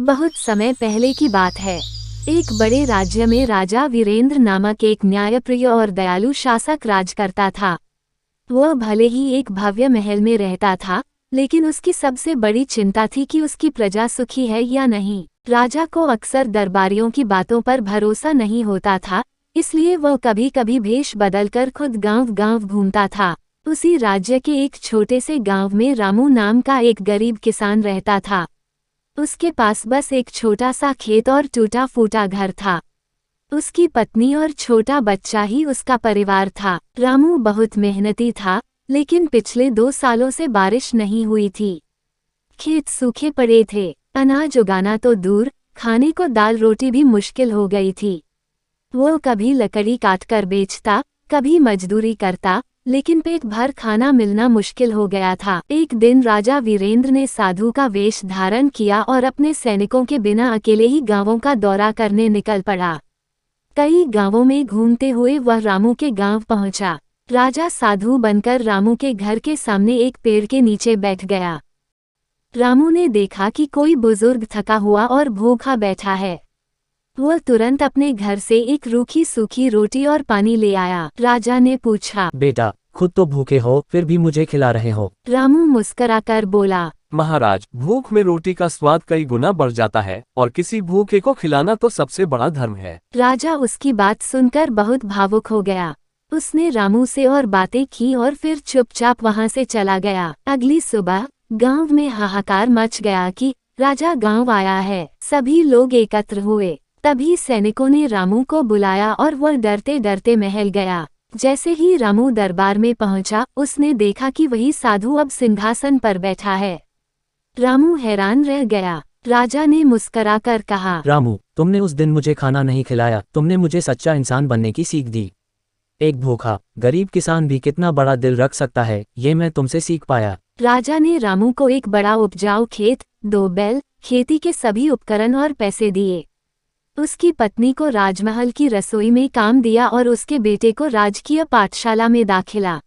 बहुत समय पहले की बात है। एक बड़े राज्य में राजा वीरेंद्र नामक एक न्यायप्रिय और दयालु शासक राज करता था। वह भले ही एक भव्य महल में रहता था, लेकिन उसकी सबसे बड़ी चिंता थी कि उसकी प्रजा सुखी है या नहीं। राजा को अक्सर दरबारियों की बातों पर भरोसा नहीं होता था, इसलिए वह कभी कभी भेष बदलकर खुद गांव-गांव घूमता था। उसी राज्य के एक छोटे से गांव में रामू नाम का एक गरीब किसान रहता था। उसके पास बस एक छोटा सा खेत और टूटा फूटा घर था। उसकी पत्नी और छोटा बच्चा ही उसका परिवार था। रामू बहुत मेहनती था, लेकिन पिछले 2 सालों से बारिश नहीं हुई थी। खेत सूखे पड़े थे। अनाज उगाना तो दूर, खाने को दाल रोटी भी मुश्किल हो गई थी। वो कभी लकड़ी काटकर बेचता, कभी मजदूरी करता, लेकिन पेट भर खाना मिलना मुश्किल हो गया था। एक दिन राजा वीरेंद्र ने साधु का वेश धारण किया और अपने सैनिकों के बिना अकेले ही गांवों का दौरा करने निकल पड़ा। कई गांवों में घूमते हुए वह रामू के गांव पहुंचा। राजा साधु बनकर रामू के घर के सामने एक पेड़ के नीचे बैठ गया। रामू ने देखा कि कोई बुजुर्ग थका हुआ और भूखा बैठा है। वह तुरंत अपने घर से एक रूखी सूखी रोटी और पानी ले आया। राजा ने पूछा, बेटा, खुद तो भूखे हो, फिर भी मुझे खिला रहे हो? रामू मुस्कुराकर बोला, महाराज, भूख में रोटी का स्वाद कई गुना बढ़ जाता है और किसी भूखे को खिलाना तो सबसे बड़ा धर्म है। राजा उसकी बात सुनकर बहुत भावुक हो गया। उसने रामू से और बातें की और फिर चुपचाप वहां से चला गया। अगली सुबह गांव में हाहाकार मच गया कि राजा गांव आया है। सभी लोग एकत्र हुए। तभी सैनिकों ने रामू को बुलाया और वह डरते डरते महल गया। जैसे ही रामू दरबार में पहुंचा, उसने देखा कि वही साधु अब सिंहासन पर बैठा है। रामू हैरान रह गया। राजा ने मुस्कुराकर कहा, रामू, तुमने उस दिन मुझे खाना नहीं खिलाया, तुमने मुझे सच्चा इंसान बनने की सीख दी। एक भूखा गरीब किसान भी कितना बड़ा दिल रख सकता है, ये मैं तुमसे सीख पाया। राजा ने रामू को एक बड़ा उपजाऊ खेत, 2 बैल, खेती के सभी उपकरण और पैसे दिए। उसकी पत्नी को राजमहल की रसोई में काम दिया और उसके बेटे को राजकीय पाठशाला में दाखिला।